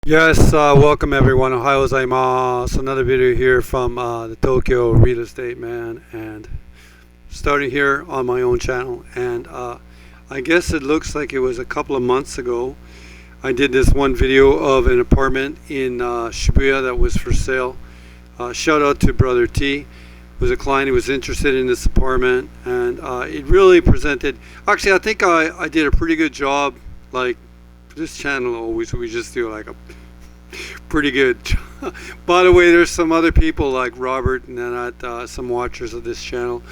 Yes, welcome everyone. Ohio gozaimasu. Another video here from the Tokyo Real Estate Man, and starting here on my own channel. And I guess it looks like it was a couple of months ago. I did this one video of an apartment in Shibuya that was for sale. Shout out to Brother T. It was a client who was interested in this apartment, and it really presented. Actually, I think I did a pretty good job. Like this channel always, we just do like a pretty good. By the way, there's some other people like Robert and then some watchers of this channel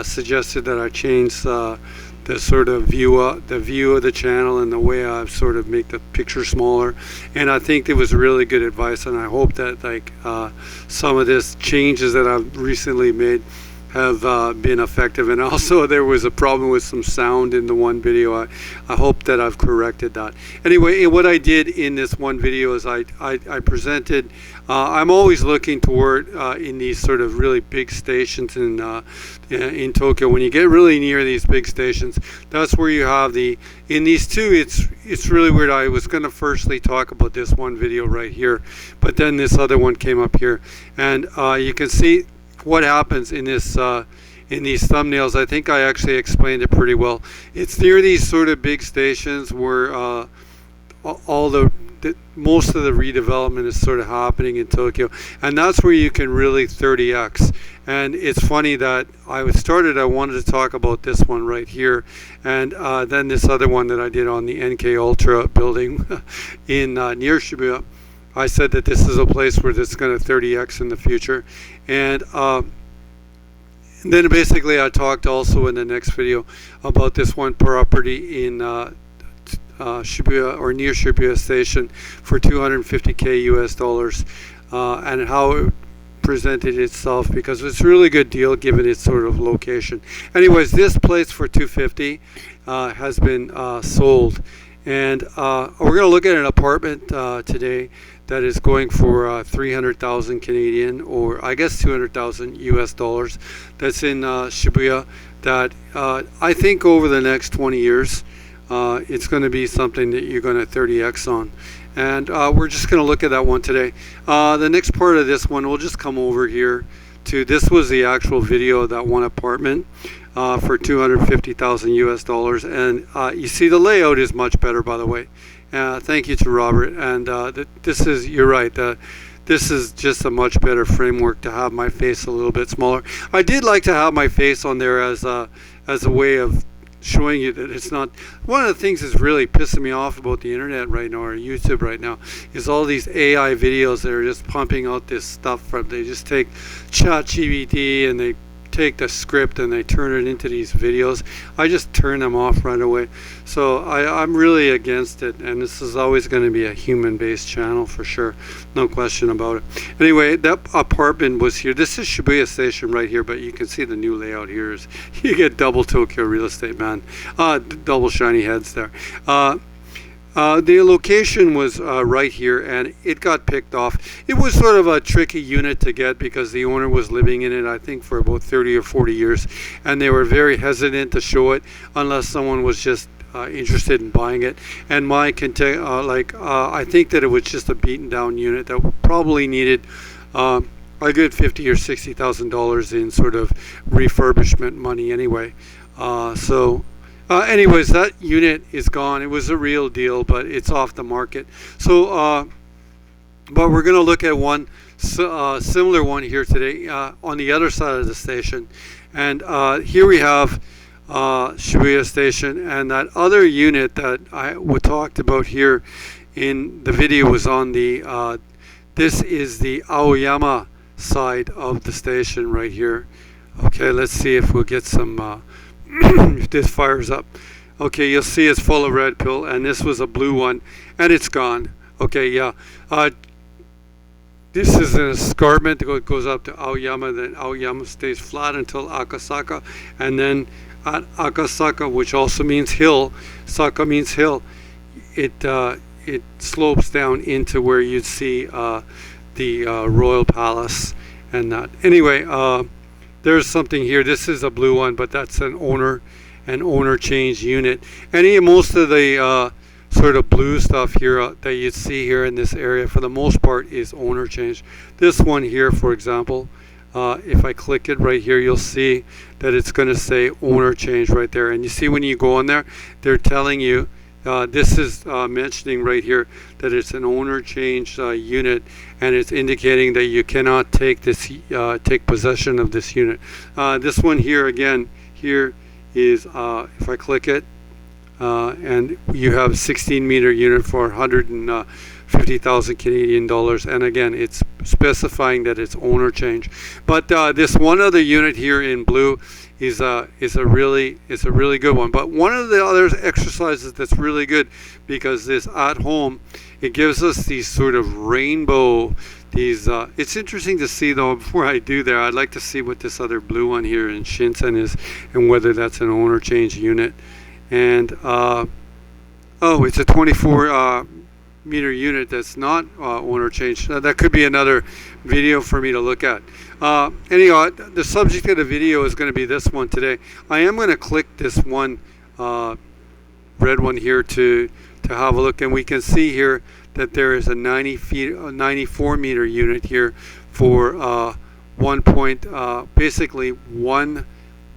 suggested that I change the sort of view of the channel and the way I sort of make the picture smaller. And I think it was really good advice, and I hope that like some of this changes that I've recently made have been effective. And also there was a problem with some sound in the one video. I hope that I've corrected that. Anyway, what I did in this one video is I presented, I'm always looking toward in these sort of really big stations in Tokyo. When you get really near these big stations, that's where you have in these two, it's really weird. I was going to firstly talk about this one video right here, but then this other one came up here, and you can see what happens in this in these thumbnails. I think I actually explained it pretty well. It's near these sort of big stations where most of the redevelopment is sort of happening in Tokyo, and that's where you can really 30x. And it's funny that I wanted to talk about this one right here, and then this other one that I did on the NK Ultra building in near Shibuya. I said that this is a place where it's going to 30x in the future. And then basically I talked also in the next video about this one property in Shibuya, or near Shibuya Station, for $250K US, and how it presented itself, because it's a really good deal given its sort of location. Anyways, this place for $250 has been sold. And we're going to look at an apartment today that is going for 300,000 Canadian, or I guess 200,000 US dollars. That's in Shibuya. That I think over the next 20 years, it's going to be something that you're going to 30x on. And we're just going to look at that one today. The next part of this one, we'll just come over here to, this was the actual video of that one apartment for 250,000 US dollars. And you see the layout is much better, by the way. Thank you to Robert. And this is, you're right, this is just a much better framework to have my face a little bit smaller. I did like to have my face on there as a way of showing you that it's not. One of the things that's really pissing me off about the internet right now, or YouTube right now, is all these AI videos that are just pumping out this stuff from, they just take ChatGPT and they take the script and they turn it into these videos. I just turn them off right away. So I'm really against it, and this is always going to be a human-based channel for sure, no question about it. Anyway, that apartment was here. This is Shibuya Station right here, but you can see the new layout here is you get double Tokyo Real Estate Man, double shiny heads there. The location was right here, and it got picked off. It was sort of a tricky unit to get because the owner was living in it, I think, for about 30 or 40 years, and they were very hesitant to show it unless someone was just interested in buying it. And I think that it was just a beaten down unit that probably needed a good $50,000 or $60,000 in sort of refurbishment money anyway. Anyways, that unit is gone. It was a real deal, but it's off the market. So, but we're going to look at one similar one here today on the other side of the station. And here we have Shibuya Station, and that other unit that I talked about here in the video was on the, this is the Aoyama side of the station right here. Okay, let's see if we'll get some... if this fires up. Okay, you'll see it's full of red pill, and this was a blue one, and it's gone. Okay, yeah. This is an escarpment that goes up to Aoyama, then Aoyama stays flat until Akasaka, and then at Akasaka, which also means hill, Saka means hill, it slopes down into where you'd see the Royal Palace and that. Anyway, there's something here. This is a blue one, but that's an owner change unit. Most of the sort of blue stuff here that you see here in this area, for the most part, is owner change. This one here, for example, if I click it right here, you'll see that it's going to say owner change right there. And you see when you go in there, they're telling you, this is mentioning right here that it's an owner change unit, and it's indicating that you cannot take this take possession of this unit. This one here again, here is if I click it, and you have a 16 meter unit for 150,000 Canadian dollars, and again it's specifying that it's owner change. But this one other unit here in blue is a really good one. But one of the other exercises that's really good, because this at home, it gives us these sort of rainbow, these it's interesting to see though. Before I do there, I'd like to see what this other blue one here in Shinsen is, and whether that's an owner change unit. And oh, it's a 24 meter unit that's not owner change. That could be another video for me to look at. Anyhow, the subject of the video is going to be this one today. I am going to click this one red one here to have a look, and we can see here that there is a 94 meter unit here for basically $1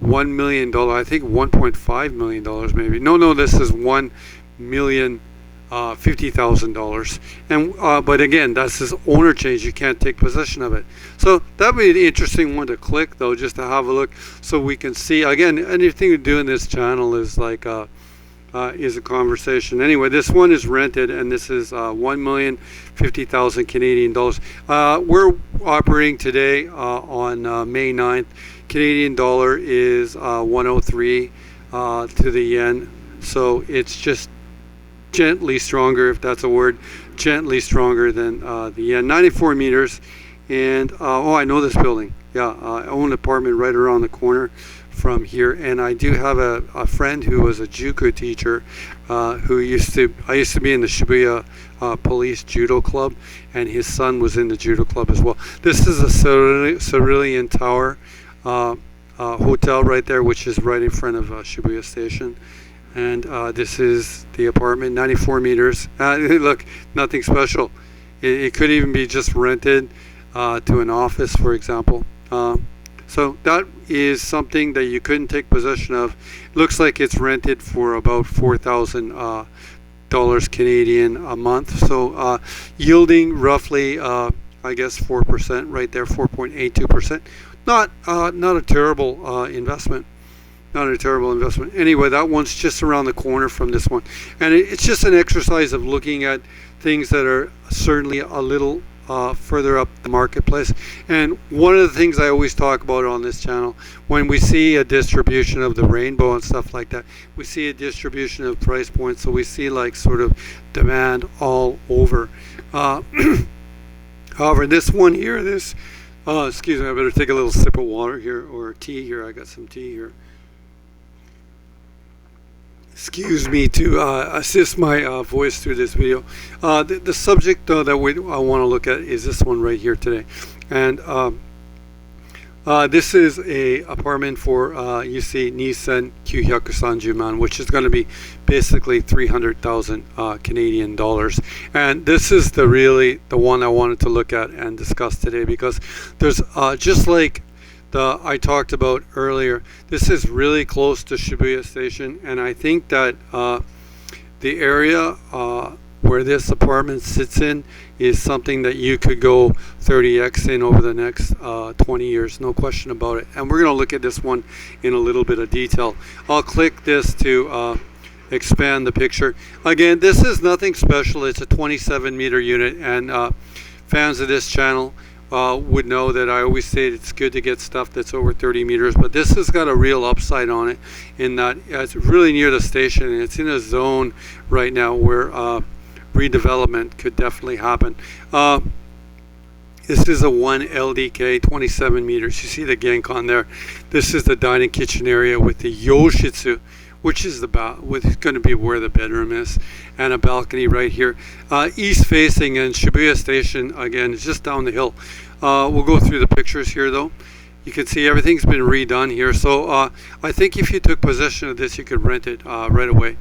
million. I think $1.5 million maybe. No, this is $1,050,000. And but again, that's his owner change. You can't take possession of it. So that would be an interesting one to click though, just to have a look, so we can see. Again, anything we do in this channel is like is a conversation. Anyway, this one is rented, and this is $1,050,000 Canadian dollars. We're operating today on May 9th. Canadian dollar is 103 to the yen, so it's just gently stronger, if that's a word, gently stronger than the yen. 94 meters, and oh, I know this building. Yeah, I own an apartment right around the corner from here, and I do have a friend who was a Juku teacher, I used to be in the Shibuya police judo club, and his son was in the judo club as well. This is a Cerulean Tower hotel right there, which is right in front of Shibuya Station. And this is the apartment, 94 meters. Look, nothing special. It could even be just rented to an office, for example. So that is something that you couldn't take possession of. Looks like it's rented for about $4,000 Canadian a month. So yielding roughly, I guess 4% right there, 4.82%. Not a terrible investment. Not a terrible investment. Anyway, that one's just around the corner from this one. And it's just an exercise of looking at things that are certainly a little further up the marketplace. And one of the things I always talk about on this channel, when we see a distribution of the rainbow and stuff like that, we see a distribution of price points. So we see like sort of demand all over. However, this one here, excuse me, I better take a little sip of water here, or tea here. I got some tea here. Excuse me to assist my voice through this video. The subject though that I want to look at is this one right here today, and this is a apartment for you see Nissan Q130man, which is going to be basically 300,000 Canadian dollars. And this is the one I wanted to look at and discuss today, because there's just like I talked about earlier, this is really close to Shibuya Station, and I think that the area where this apartment sits in is something that you could go 30x in over the next 20 years, no question about it. And we're going to look at this one in a little bit of detail. I'll click this to expand the picture. Again, this is nothing special. It's a 27 meter unit, and fans of this channel would know that I always say it's good to get stuff that's over 30 meters, but this has got a real upside on it in that it's really near the station, and it's in a zone right now where redevelopment could definitely happen. This is a 1 LDK, 27 meters. You see the Genkan there. This is the dining kitchen area with the Yoshitsu, which is going to be where the bedroom is, and a balcony right here, east facing, and Shibuya Station again is just down the hill. We'll go through the pictures here though. You can see everything's been redone here, so I think if you took possession of this, you could rent it right away.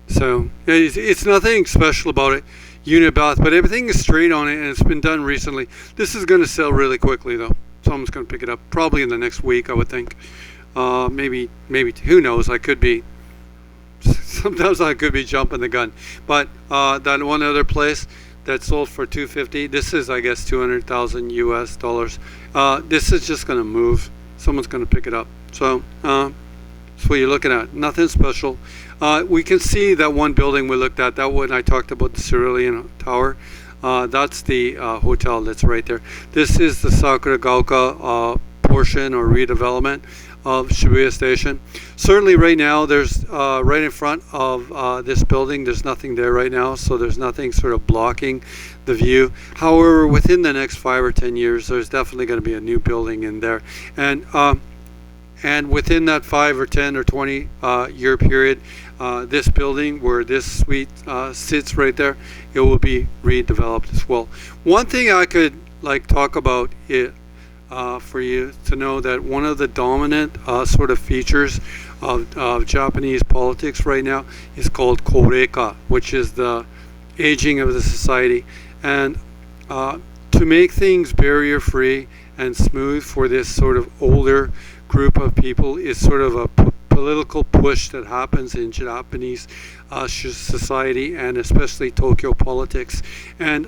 So it's nothing special about it, unit bath, but everything is straight on it, and it's been done recently. This is going to sell really quickly though. Someone's going to pick it up probably in the next week, I would think. Maybe who knows? I could be. Sometimes I could be jumping the gun. But that one other place that sold for 250. This is, I guess, 200,000 US dollars. This is just going to move. Someone's going to pick it up. So that's what you're looking at. Nothing special. We can see that one building we looked at. That one I talked about, the Cerulean Tower. That's the hotel that's right there. This is the Sakuragaoka portion or redevelopment of Shibuya Station. Certainly right now there's right in front of this building, there's nothing there right now, so there's nothing sort of blocking the view. However, within the next 5 or 10 years there's definitely going to be a new building in there, and within that 5 or 10 or 20 year period, this building where this suite sits right there, it will be redeveloped as well. One thing I could talk about it for you to know, that one of the dominant sort of features of Japanese politics right now is called koreika, which is the aging of the society. And to make things barrier free and smooth for this sort of older group of people is sort of a political push that happens in Japanese society, and especially Tokyo politics. And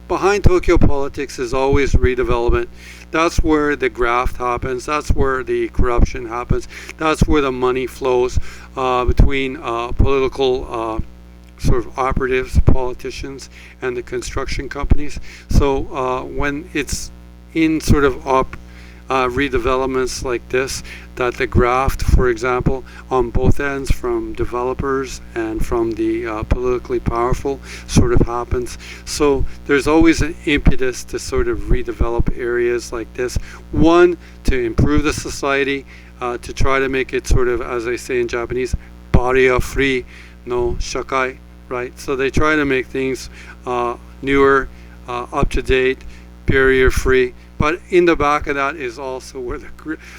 behind Tokyo politics is always redevelopment. That's where the graft happens. That's where the corruption happens. That's where the money flows between political sort of operatives, politicians, and the construction companies. So when it's in sort of redevelopments like this, that the graft, for example, on both ends, from developers and from the politically powerful, sort of happens. So there's always an impetus to sort of redevelop areas like this. One, to improve the society, to try to make it sort of, as I say in Japanese, barrier free no shakai, right? So they try to make things newer, up to date, barrier free. But in the back of that is also where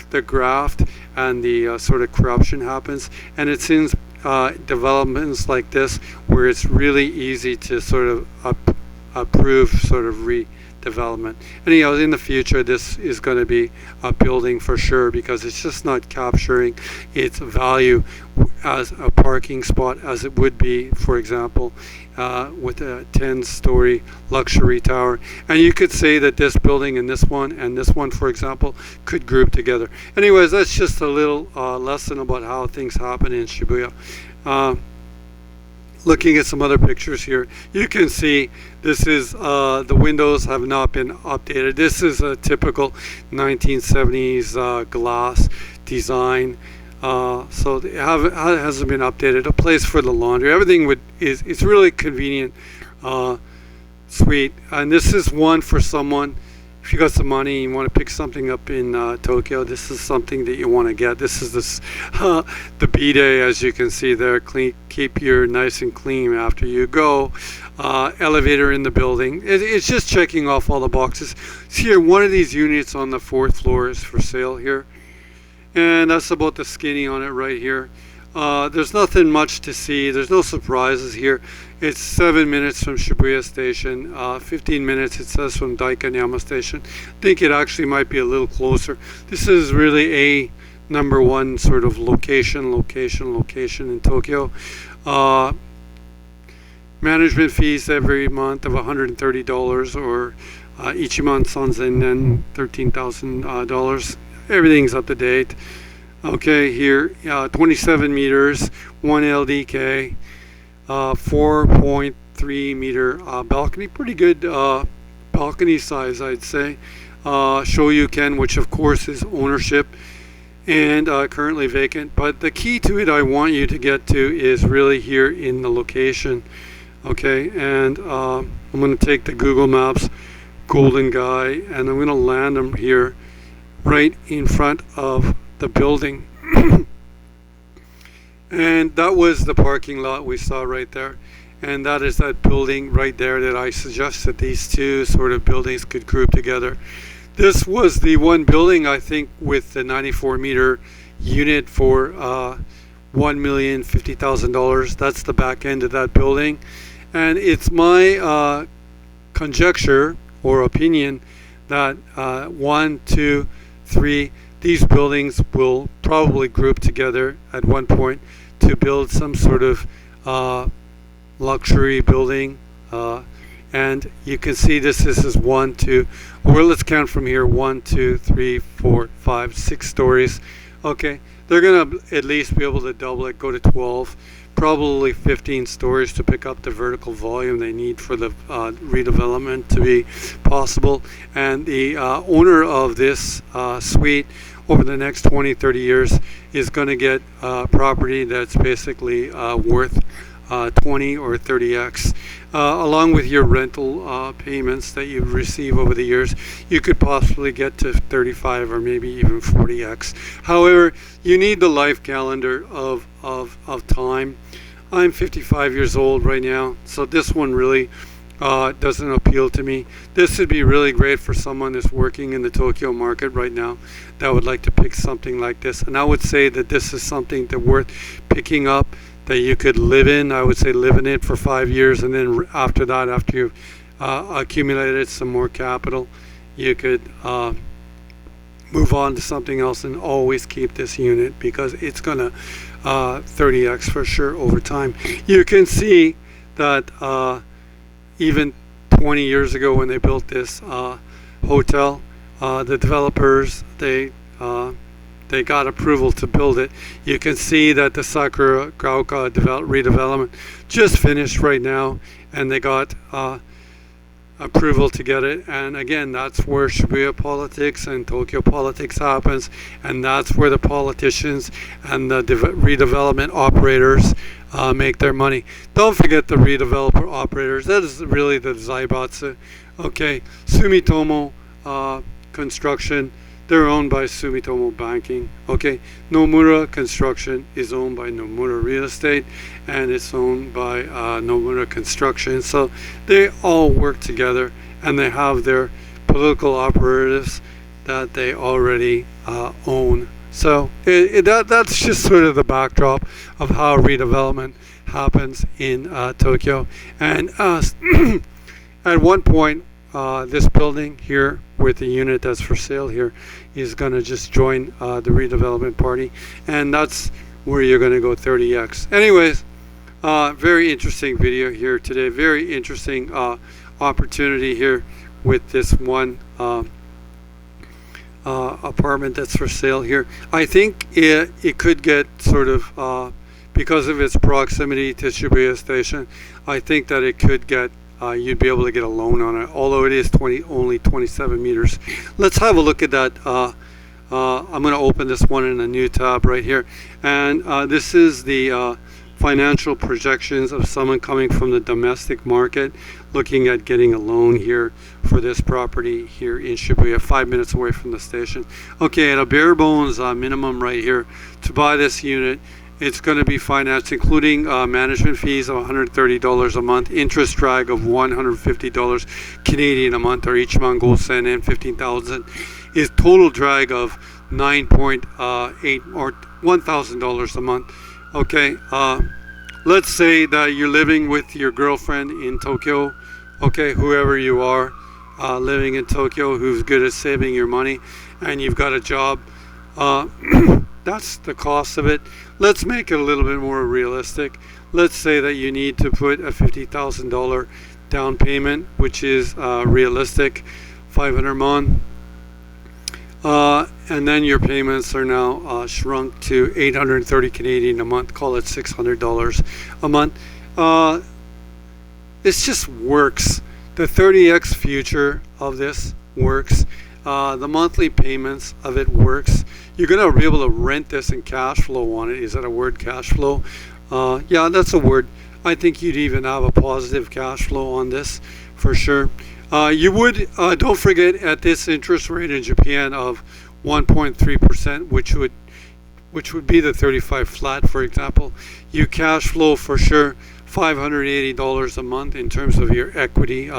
the graft and the sort of corruption happens. And it's in developments like this where it's really easy to sort of approve sort of redevelopment. And in the future this is going to be a building for sure, because it's just not capturing its value as a parking spot as it would be, for example, with a 10-story luxury tower. And you could say that this building and this one, for example, could group together. Anyways, that's just a little lesson about how things happen in Shibuya. Looking at some other pictures here, you can see this is the windows have not been updated. This is a typical 1970s glass design. So it hasn't been updated. A place for the laundry. Everything it's really convenient, suite. And this is one for someone. If you got some money and you want to pick something up in Tokyo, this is something that you want to get. This is the bidet, as you can see there. Keep your nice and clean after you go. Elevator in the building. It's just checking off all the boxes. See here, one of these units on the 4th floor is for sale here. And that's about the skinny on it right here. There's nothing much to see. There's no surprises here. It's 7 minutes from Shibuya Station, 15 minutes it says from Daikaniyama Station. I think it actually might be a little closer. This is really a #1 sort of location in Tokyo. Management fees every month of $130, or Ichiman Sanzen and $13,000. Everything's up to date. Okay, here 27 meters, 1 LDK, 4.3 meter balcony. Pretty good balcony size, I'd say. Shoryuken, which of course is ownership, and currently vacant. But the key to it I want you to get to is really here in the location. Okay, and I'm going to take the Google Maps Golden Guy, and I'm going to land them here right in front of the building. And that was the parking lot we saw right there, and that is that building right there that I suggested these two sort of buildings could group together. This was the one building, I think, with the 94 meter unit for $1,050,000. That's the back end of that building, and it's my conjecture or opinion that 1, 2, 3, these buildings will probably group together at one point to build some sort of luxury building. And you can see this is 1, 2, or let's count from here, 1, 2, 3, 4, 5, 6 stories. Okay, they're gonna at least be able to double it, go to 12, probably 15 stories to pick up the vertical volume they need for the redevelopment to be possible. And the owner of this suite over the next 20, 30 years is going to get property that's basically worth 20 or 30x. Along with your rental payments that you receive over the years, you could possibly get to 35 or maybe even 40x. However, you need the life calendar of time. I'm 55 years old right now, so this one really doesn't appeal to me. This would be really great for someone that's working in the Tokyo market right now that would like to pick something like this. And I would say that this is something that worth picking up, that you could live in. I would say live in it for 5 years, and then after that, after you've accumulated some more capital, you could move on to something else and always keep this unit, because it's gonna 30x for sure over time. You can see that even 20 years ago when they built this hotel, the developers, they got approval to build it. You can see that the Sakuragaoka redevelopment just finished right now, and they got approval to get it. And again, that's where Shibuya politics and Tokyo politics happens, and that's where the politicians and the redevelopment operators make their money. Don't forget the redeveloper operators. That is really the Zaibatsu. Okay, Sumitomo Construction, they're owned by Sumitomo Banking. Okay, Nomura Construction is owned by Nomura Real Estate, and it's owned by Nomura Construction. So they all work together, and they have their political operatives that they already own. So that's just sort of the backdrop of how redevelopment happens in Tokyo. And at one point, this building here with the unit that's for sale here is going to just join the redevelopment party, and that's where you're going to go 30x. Anyways, very interesting video here today. Very interesting opportunity here with this one apartment that's for sale here. I think it could get sort of, because of its proximity to Shibuya Station, I think that it could get you'd be able to get a loan on it, although it is only 27 meters. Let's have a look at that. I'm going to open this one in a new tab right here, and this is the financial projections of someone coming from the domestic market looking at getting a loan here for this property here in Shibuya, 5 minutes away from the station. Okay, at a bare bones minimum right here to buy this unit, it's going to be financed, including management fees of $130 a month, interest drag of $150 Canadian a month, or each month goes and 15,000, is total drag of 9.8 or $1,000 a month. Okay, let's say that you're living with your girlfriend in Tokyo. Okay, whoever you are, living in Tokyo, who's good at saving your money, and you've got a job. That's the cost of it. Let's make it a little bit more realistic. Let's say that you need to put a $50,000 down payment, which is realistic, 500 mon. And then your payments are now shrunk to 830 Canadian a month. Call it $600 a month. This just works. The 30x future of this works. The monthly payments of it works. You're going to be able to rent this and cash flow on it. Is that a word, cash flow? Yeah, that's a word. I think you'd even have a positive cash flow on this for sure. You would, don't forget, at this interest rate in Japan of 1.3%, which would be the 35 flat, for example, you cash flow for sure $580 a month in terms of your equity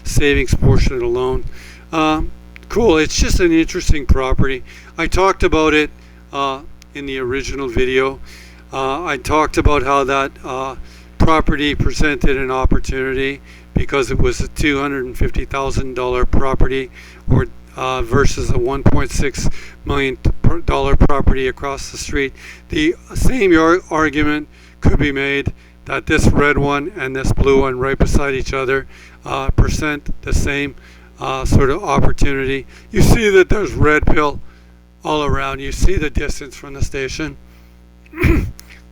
savings portion of the loan. Cool. It's just an interesting property. I talked about it in the original video. I talked about how that property presented an opportunity because it was a $250,000 property or versus a $1.6 million property across the street. The same argument could be made that this red one and this blue one right beside each other present the same sort of opportunity. You see that there's red pill all around. You see the distance from the station.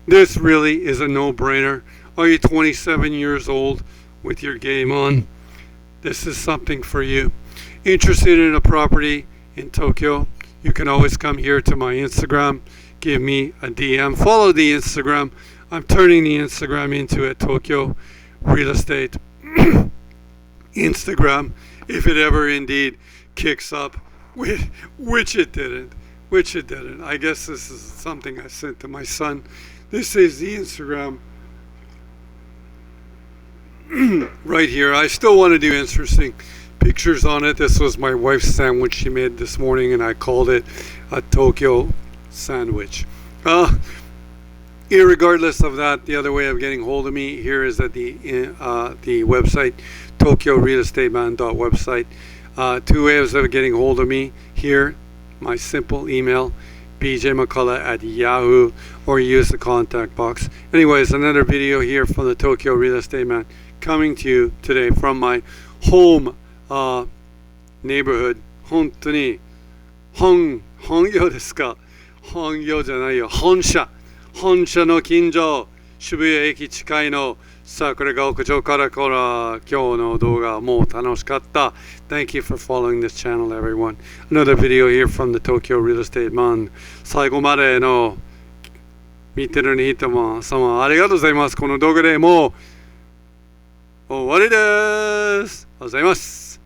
This really is a no-brainer. Are you 27 years old with your game on? This is something for you. Interested in a property in Tokyo? You can always come here to my Instagram. Give me a DM. Follow the Instagram. I'm turning the Instagram into a Tokyo real estate Instagram, if it ever indeed kicks up, which it didn't. I guess this is something I sent to my son. This is the Instagram right here. I still want to do interesting pictures on it. This was my wife's sandwich she made this morning, and I called it a Tokyo sandwich. Irregardless of that, the other way of getting hold of me here is at the website, tokyorealestateman.website. Two ways of getting hold of me here. My simple email, bjmccullough@yahoo, or use the contact box. Anyways, another video here from the Tokyo Real Estate Man, coming to you today from my home neighborhood. 本当に本業ですか？本業じゃないよ。本社の近所、渋谷駅近いの桜ヶ丘町から今日の動画もう楽しかった。Thank you for following this channel, everyone. Another video here from the Tokyo Real Estate Man. 最後までの見てる人も様ありがとうございます。この動画でもう終わりです。ありがとうございます。